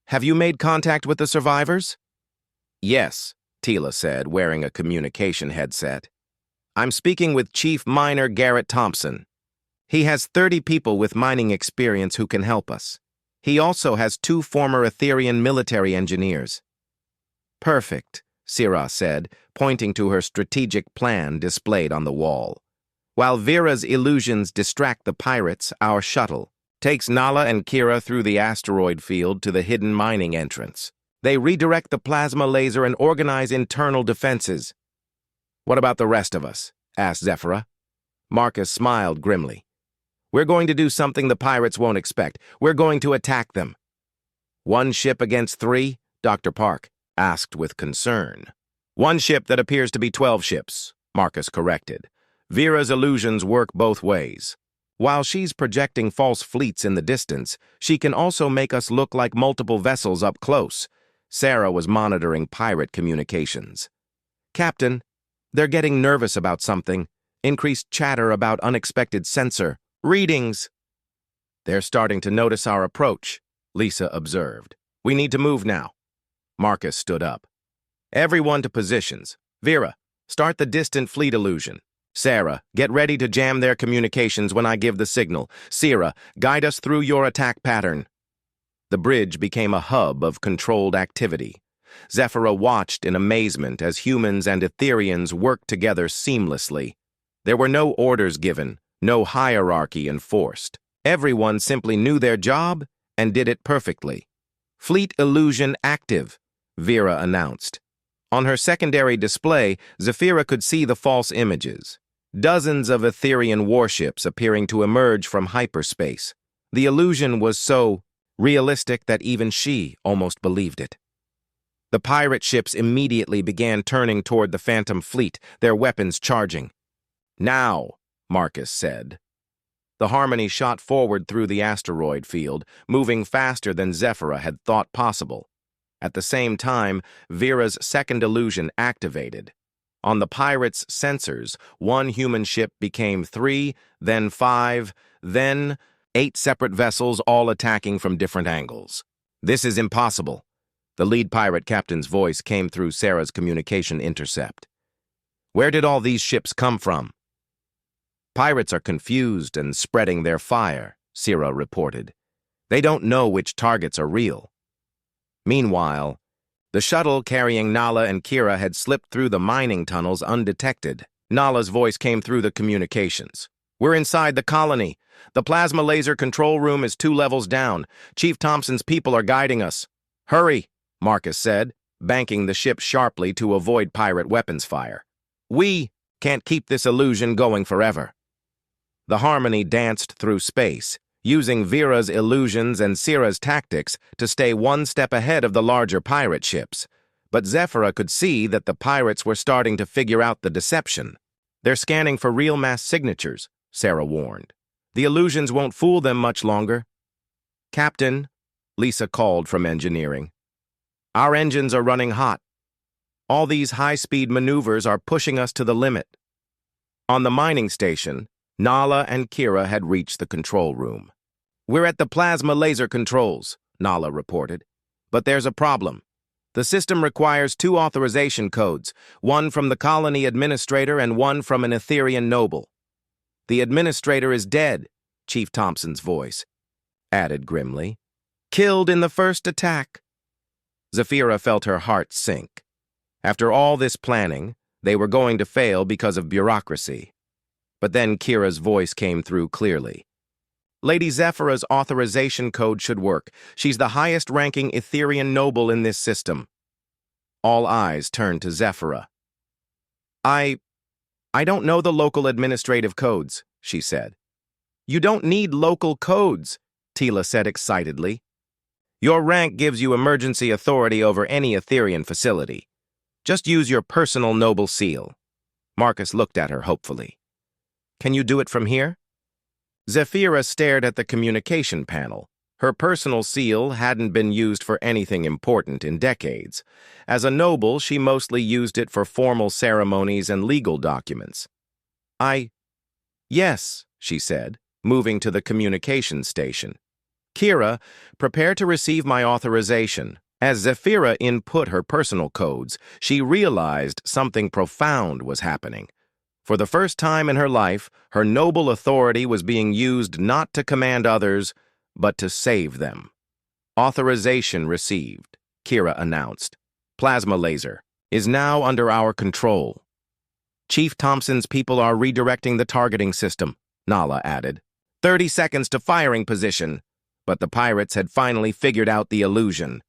Have you made contact with the survivors? Yes, Tila said, wearing a communication headset. I'm speaking with Chief Miner Garrett Thompson. He has 30 people with mining experience who can help us. He also has 2 former Etherian military engineers. Perfect, Syrah said, pointing to her strategic plan displayed on the wall. While Vera's illusions distract the pirates, our shuttle takes Nala and Kira through the asteroid field to the hidden mining entrance. They redirect the plasma laser and organize internal defenses. What about the rest of us? Asked Zephyra. Marcus smiled grimly. We're going to do something the pirates won't expect. We're going to attack them. 1 ship against 3? Dr. Park asked with concern. 1 ship that appears to be 12 ships, Marcus corrected. Vera's illusions work both ways. While she's projecting false fleets in the distance, she can also make us look like multiple vessels up close. Sarah was monitoring pirate communications. Captain, they're getting nervous about something. Increased chatter about unexpected sensor readings. They're starting to notice our approach, Lisa observed. We need to move now. Marcus stood up. Everyone to positions. Vera, start the distant fleet illusion. Sarah, get ready to jam their communications when I give the signal. Sierra, guide us through your attack pattern. The bridge became a hub of controlled activity. Zephyra watched in amazement as humans and Etherians worked together seamlessly. There were no orders given, no hierarchy enforced. Everyone simply knew their job and did it perfectly. Fleet illusion active, Vera announced. On her secondary display, Zephyra could see the false images. Dozens of Etherian warships appearing to emerge from hyperspace. The illusion was so realistic that even she almost believed it. The pirate ships immediately began turning toward the Phantom Fleet, their weapons charging. Now, Marcus said. The Harmony shot forward through the asteroid field, moving faster than Zephyra had thought possible. At the same time, Vera's second illusion activated. On the pirates' sensors, 1 human ship became 3, then 5, then 8 separate vessels, all attacking from different angles. This is impossible. The lead pirate captain's voice came through Sarah's communication intercept. Where did all these ships come from? Pirates are confused and spreading their fire, Syrah reported. They don't know which targets are real. Meanwhile, the shuttle carrying Nala and Kira had slipped through the mining tunnels undetected. Nala's voice came through the communications. We're inside the colony. The plasma laser control room is 2 levels down. Chief Thompson's people are guiding us. Hurry, Marcus said, banking the ship sharply to avoid pirate weapons fire. We can't keep this illusion going forever. The Harmony danced through space, using Vera's illusions and Syrah's tactics to stay 1 step ahead of the larger pirate ships. But Zephyra could see that the pirates were starting to figure out the deception. They're scanning for real mass signatures, Sarah warned. The illusions won't fool them much longer. Captain, Lisa called from engineering. Our engines are running hot. All these high-speed maneuvers are pushing us to the limit. On the mining station, Nala and Kira had reached the control room. We're at the plasma laser controls, Nala reported. But there's a problem. The system requires 2 authorization codes, one from the colony administrator and one from an Etherian noble. The administrator is dead, Chief Thompson's voice added grimly. Killed in the first attack. Zafira felt her heart sink. After all this planning, they were going to fail because of bureaucracy. But then Kira's voice came through clearly. Lady Zephyra's authorization code should work. She's the highest-ranking Etherian noble in this system. All eyes turned to Zephyra. I don't know the local administrative codes, she said. You don't need local codes, Tila said excitedly. Your rank gives you emergency authority over any Etherian facility. Just use your personal noble seal. Marcus looked at her hopefully. Can you do it from here? Zephyra stared at the communication panel. Her personal seal hadn't been used for anything important in decades. As a noble, she mostly used it for formal ceremonies and legal documents. Yes, she said, moving to the communication station. Kira, prepare to receive my authorization. As Zephyra input her personal codes, she realized something profound was happening. For the first time in her life, her noble authority was being used not to command others, but to save them. Authorization received, Kira announced. Plasma laser is now under our control. Chief Thompson's people are redirecting the targeting system, Nala added. 30 seconds to firing position. But the pirates had finally figured out the illusion.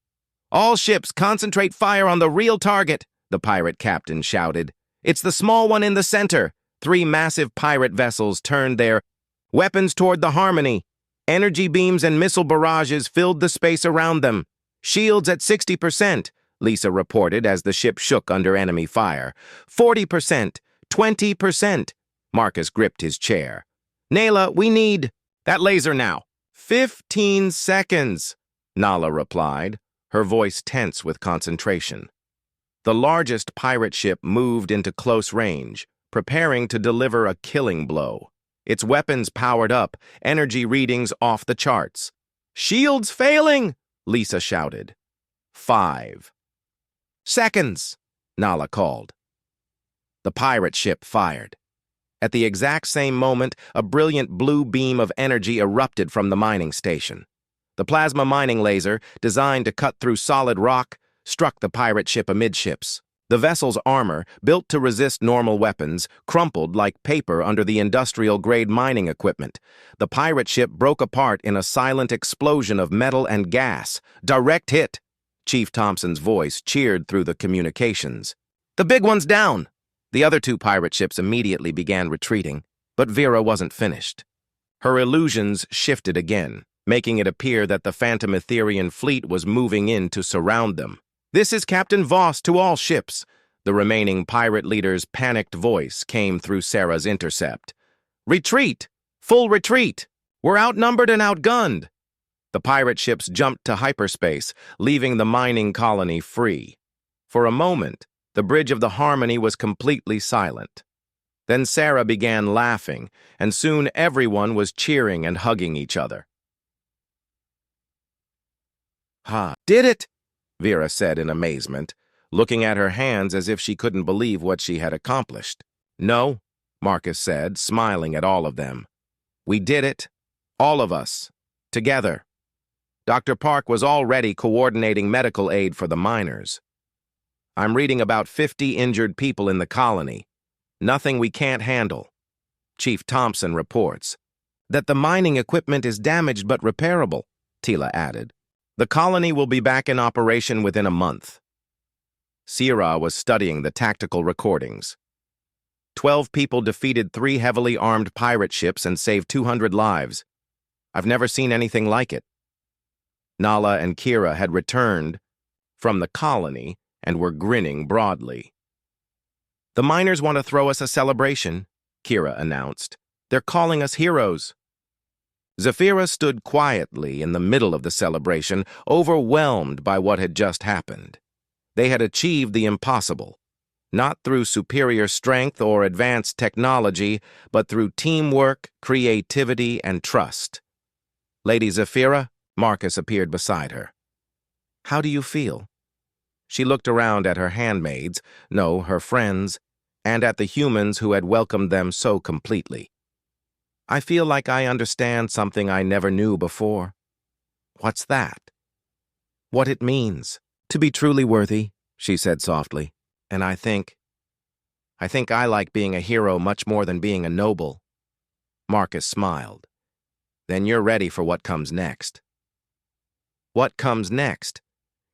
All ships concentrate fire on the real target, the pirate captain shouted. It's the small one in the center. 3 massive pirate vessels turned their weapons toward the Harmony. Energy beams and missile barrages filled the space around them. Shields at 60%, Lisa reported as the ship shook under enemy fire. 40%, 20%. Marcus gripped his chair. Nayla, we need that laser now. 15 seconds, Nala replied, her voice tense with concentration. The largest pirate ship moved into close range, preparing to deliver a killing blow. Its weapons powered up, energy readings off the charts. Shields failing, Lisa shouted. 5 seconds, Nala called. The pirate ship fired. At the exact same moment, a brilliant blue beam of energy erupted from the mining station. The plasma mining laser, designed to cut through solid rock, struck the pirate ship amidships. The vessel's armor, built to resist normal weapons, crumpled like paper under the industrial-grade mining equipment. The pirate ship broke apart in a silent explosion of metal and gas. Direct hit! Chief Thompson's voice cheered through the communications. The big one's down! The other 2 pirate ships immediately began retreating, but Vera wasn't finished. Her illusions shifted again, making it appear that the Phantom Etherian fleet was moving in to surround them. This is Captain Voss to all ships. The remaining pirate leader's panicked voice came through Sarah's intercept. Retreat! Full retreat! We're outnumbered and outgunned! The pirate ships jumped to hyperspace, leaving the mining colony free. For a moment, the bridge of the Harmony was completely silent. Then Sarah began laughing, and soon everyone was cheering and hugging each other. Did it! Vera said in amazement, looking at her hands as if she couldn't believe what she had accomplished. No, Marcus said, smiling at all of them. We did it. All of us. Together. Dr. Park was already coordinating medical aid for the miners. I'm reading about 50 injured people in the colony. Nothing we can't handle. Chief Thompson reports that the mining equipment is damaged but repairable, Tila added. The colony will be back in operation within a month. Sierra was studying the tactical recordings. 12 people defeated 3 heavily armed pirate ships and saved 200 lives. I've never seen anything like it. Nala and Kira had returned from the colony and were grinning broadly. The miners want to throw us a celebration, Kira announced. They're calling us heroes. Zephyra stood quietly in the middle of the celebration, overwhelmed by what had just happened. They had achieved the impossible, not through superior strength or advanced technology, but through teamwork, creativity, and trust. Lady Zephyra, Marcus appeared beside her. How do you feel? She looked around at her handmaids, no, her friends, and at the humans who had welcomed them so completely. I feel like I understand something I never knew before. What's that? What it means to be truly worthy, she said softly. And I think I like being a hero much more than being a noble. Marcus smiled. Then you're ready for what comes next. What comes next?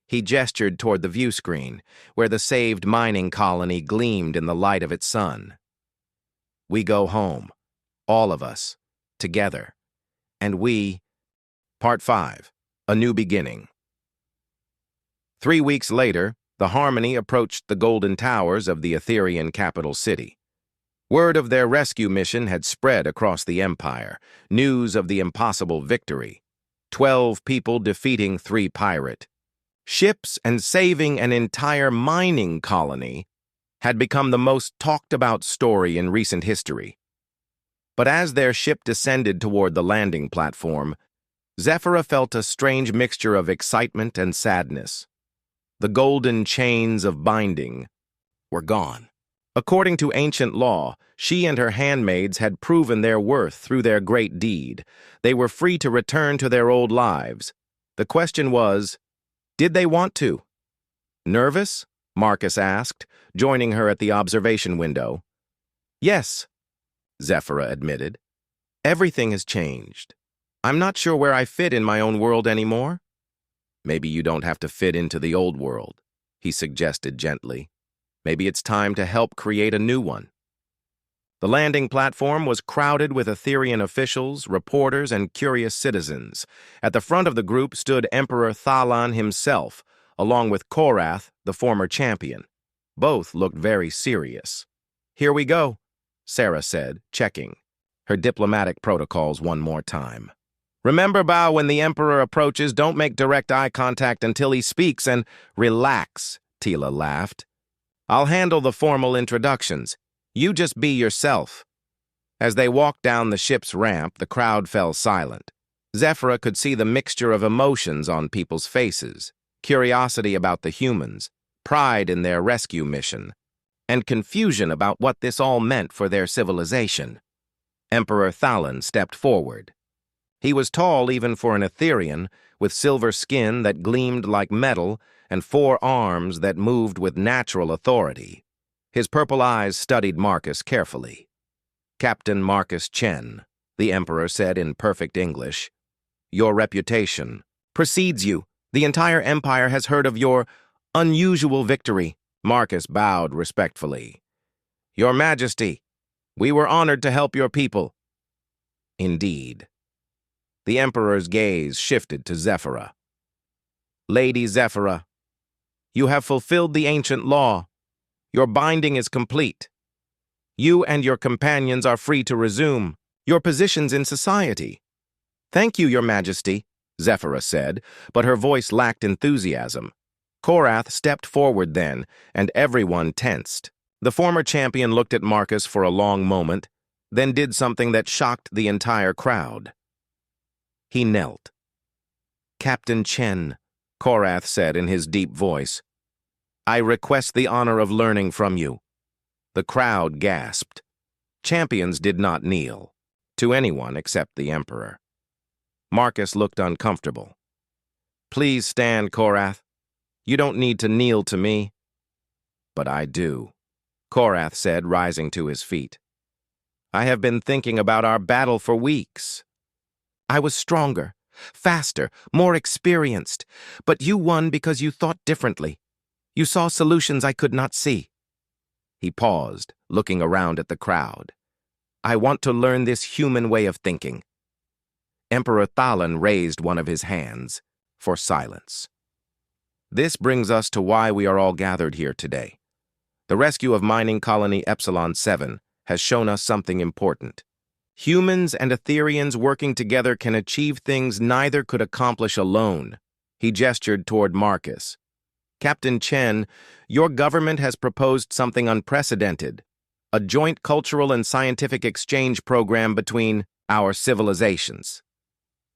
He gestured toward the view screen, where the saved mining colony gleamed in the light of its sun. We go home, all of us, together. And we... Part 5. A New Beginning. 3 weeks later, the Harmony approached the golden towers of the Etherian capital city. Word of their rescue mission had spread across the Empire, news of the impossible victory. 12 people defeating 3 pirate ships and saving an entire mining colony had become the most talked-about story in recent history. But as their ship descended toward the landing platform, Zephyra felt a strange mixture of excitement and sadness. The golden chains of binding were gone. According to ancient law, she and her handmaids had proven their worth through their great deed. They were free to return to their old lives. The question was, did they want to? Nervous? Marcus asked, joining her at the observation window. Yes, Zephyra admitted. Everything has changed. I'm not sure where I fit in my own world anymore. Maybe you don't have to fit into the old world, he suggested gently. Maybe it's time to help create a new one. The landing platform was crowded with Etherian officials, reporters, and curious citizens. At the front of the group stood Emperor Thalan himself, along with Korath, the former champion. Both looked very serious. Here we go, Sarah said, checking her diplomatic protocols one more time. Remember, Bao, when the Emperor approaches, don't make direct eye contact until he speaks, and relax, Tila laughed. I'll handle the formal introductions. You just be yourself. As they walked down the ship's ramp, the crowd fell silent. Zephyra could see the mixture of emotions on people's faces, curiosity about the humans, pride in their rescue mission, and confusion about what this all meant for their civilization. Emperor Thalan stepped forward. He was tall even for an Etherian, with silver skin that gleamed like metal and 4 arms that moved with natural authority. His purple eyes studied Marcus carefully. Captain Marcus Chen, the Emperor said in perfect English, your reputation precedes you. The entire Empire has heard of your unusual victory. Marcus bowed respectfully. Your Majesty, we were honored to help your people. Indeed. The Emperor's gaze shifted to Zephyra. Lady Zephyra, you have fulfilled the ancient law. Your binding is complete. You and your companions are free to resume your positions in society. Thank you, Your Majesty, Zephyra said, but her voice lacked enthusiasm. Korath stepped forward then, and everyone tensed. The former champion looked at Marcus for a long moment, then did something that shocked the entire crowd. He knelt. Captain Chen, Korath said in his deep voice, I request the honor of learning from you. The crowd gasped. Champions did not kneel, to anyone except the Emperor. Marcus looked uncomfortable. Please stand, Korath. You don't need to kneel to me. But I do, Korath said, rising to his feet. I have been thinking about our battle for weeks. I was stronger, faster, more experienced, but you won because you thought differently. You saw solutions I could not see. He paused, looking around at the crowd. I want to learn this human way of thinking. Emperor Thalan raised one of his hands for silence. This brings us to why we are all gathered here today. The rescue of mining colony Epsilon 7 has shown us something important. Humans and Etherians working together can achieve things neither could accomplish alone. He gestured toward Marcus. Captain Chen, your government has proposed something unprecedented, a joint cultural and scientific exchange program between our civilizations.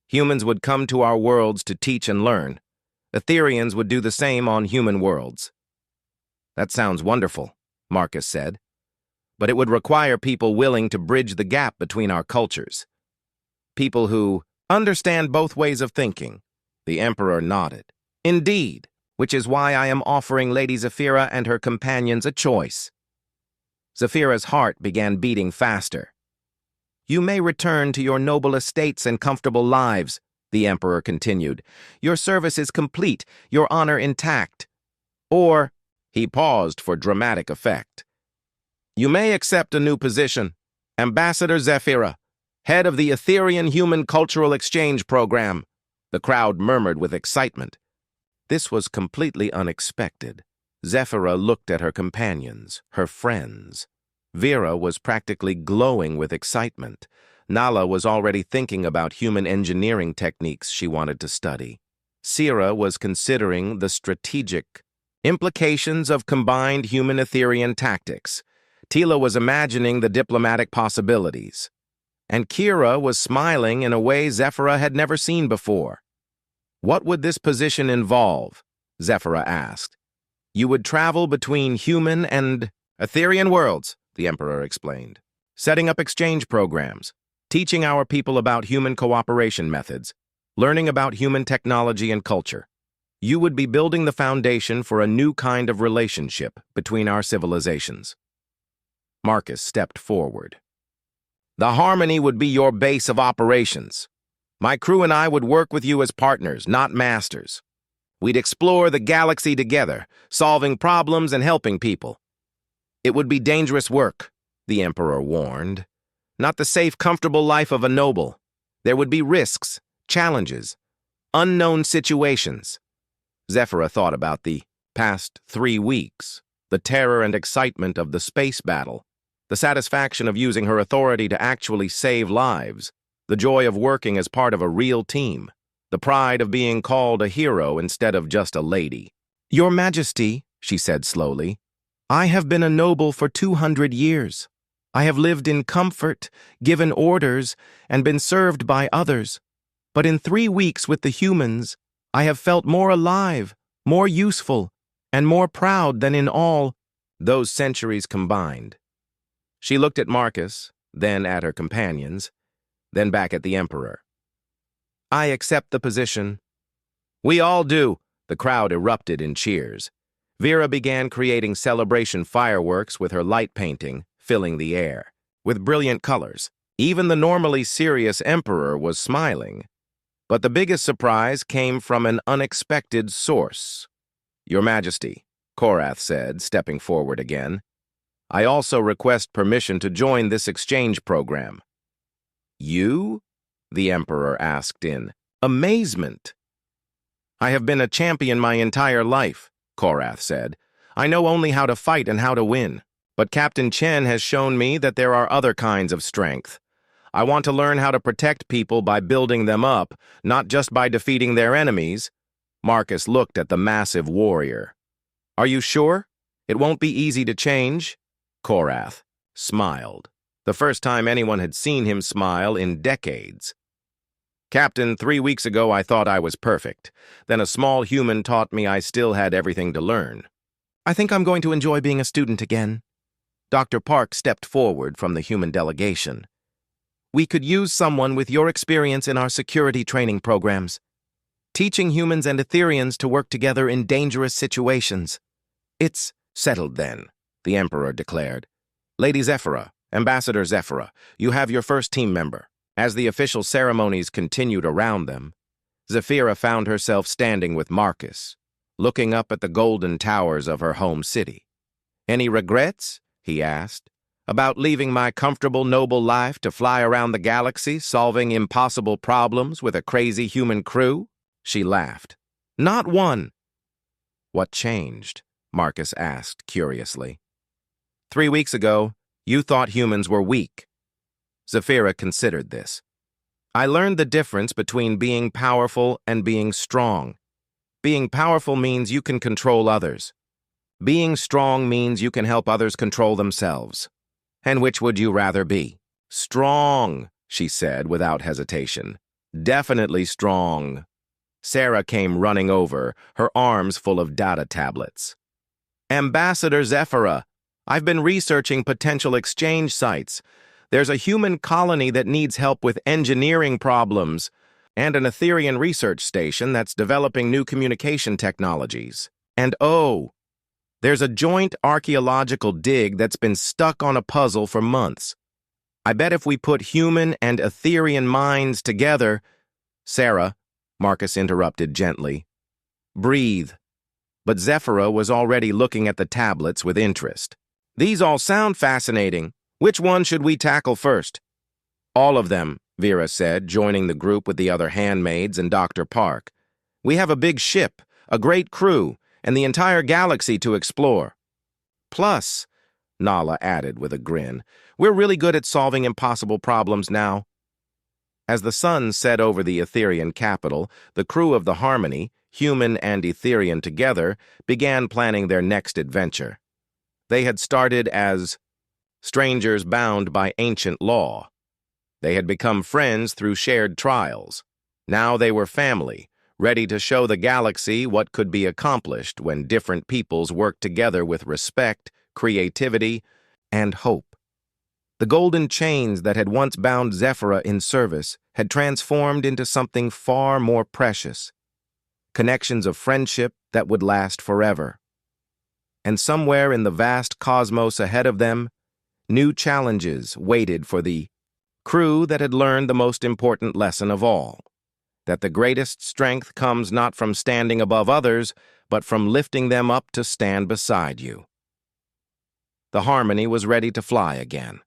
Humans would come to our worlds to teach and learn. Etherians would do the same on human worlds. That sounds wonderful, Marcus said. But it would require people willing to bridge the gap between our cultures. People who understand both ways of thinking. The Emperor nodded. Indeed, which is why I am offering Lady Zephyra and her companions a choice. Zephyra's heart began beating faster. You may return to your noble estates and comfortable lives, the Emperor continued. Your service is complete, your honor intact. Or, he paused for dramatic effect. You may accept a new position, Ambassador Zephyra, head of the Etherian Human Cultural Exchange Program. The crowd murmured with excitement. This was completely unexpected. Zephyra looked at her companions, her friends. Vera was practically glowing with excitement. Nala was already thinking about human engineering techniques she wanted to study. Sira was considering the strategic implications of combined human-Etherian tactics. Tila was imagining the diplomatic possibilities. And Kira was smiling in a way Zephyra had never seen before. What would this position involve? Zephyra asked. You would travel between human and Etherian worlds, the Emperor explained, setting up exchange programs, teaching our people about human cooperation methods, learning about human technology and culture. You would be building the foundation for a new kind of relationship between our civilizations. Marcus stepped forward. The harmony would be your base of operations. My crew and I would work with you as partners, not masters. We'd explore the galaxy together, solving problems and helping people. It would be dangerous work, the Emperor warned. Not the safe, comfortable life of a noble. There would be risks, challenges, unknown situations. Zephyra thought about the past 3 weeks, the terror and excitement of the space battle, the satisfaction of using her authority to actually save lives, the joy of working as part of a real team, the pride of being called a hero instead of just a lady. Your Majesty, she said slowly, I have been a noble for 200 years. I have lived in comfort, given orders, and been served by others. But in 3 weeks with the humans, I have felt more alive, more useful, and more proud than in all those centuries combined. She looked at Marcus, then at her companions, then back at the Emperor. I accept the position. We all do. The crowd erupted in cheers. Vera began creating celebration fireworks with her light painting, filling the air with brilliant colors. Even the normally serious Emperor was smiling. But the biggest surprise came from an unexpected source. Your Majesty, Korath said, stepping forward again. I also request permission to join this exchange program. You? The Emperor asked in amazement. I have been a champion my entire life, Korath said. I know only how to fight and how to win. But Captain Chen has shown me that there are other kinds of strength. I want to learn how to protect people by building them up, not just by defeating their enemies. Marcus looked at the massive warrior. Are you sure? It won't be easy to change? Korath smiled, the first time anyone had seen him smile in decades. Captain, 3 weeks ago I thought I was perfect. Then a small human taught me I still had everything to learn. I think I'm going to enjoy being a student again. Dr. Park stepped forward from the human delegation. We could use someone with your experience in our security training programs, teaching humans and Etherians to work together in dangerous situations. It's settled then, the Emperor declared. Lady Zephyra, Ambassador Zephyra, you have your first team member. As the official ceremonies continued around them, Zephyra found herself standing with Marcus, looking up at the golden towers of her home city. Any regrets? He asked. About leaving my comfortable, noble life to fly around the galaxy, solving impossible problems with a crazy human crew? She laughed. Not one. What changed? Marcus asked curiously. 3 weeks ago, you thought humans were weak. Zephyra considered this. I learned the difference between being powerful and being strong. Being powerful means you can control others. Being strong means you can help others control themselves. And which would you rather be? Strong, she said without hesitation. Definitely strong. Sarah came running over, her arms full of data tablets. Ambassador Zephyra, I've been researching potential exchange sites. There's a human colony that needs help with engineering problems, and an Etherian research station that's developing new communication technologies. And oh, there's a joint archaeological dig that's been stuck on a puzzle for months. I bet if we put human and Etherian minds together— Sarah, Marcus interrupted gently. Breathe. But Zephyra was already looking at the tablets with interest. These all sound fascinating. Which one should we tackle first? All of them, Vera said, joining the group with the other handmaids and Dr. Park. We have a big ship, a great crew, and the entire galaxy to explore. Plus, Nala added with a grin, we're really good at solving impossible problems now. As the sun set over the Etherian capital, the crew of the Harmony, human and Etherian together, began planning their next adventure. They had started as strangers bound by ancient law. They had become friends through shared trials. Now they were family, ready to show the galaxy what could be accomplished when different peoples worked together with respect, creativity, and hope. The golden chains that had once bound Zephyra in service had transformed into something far more precious, connections of friendship that would last forever. And somewhere in the vast cosmos ahead of them, new challenges waited for the crew that had learned the most important lesson of all, that the greatest strength comes not from standing above others, but from lifting them up to stand beside you. The Harmony was ready to fly again.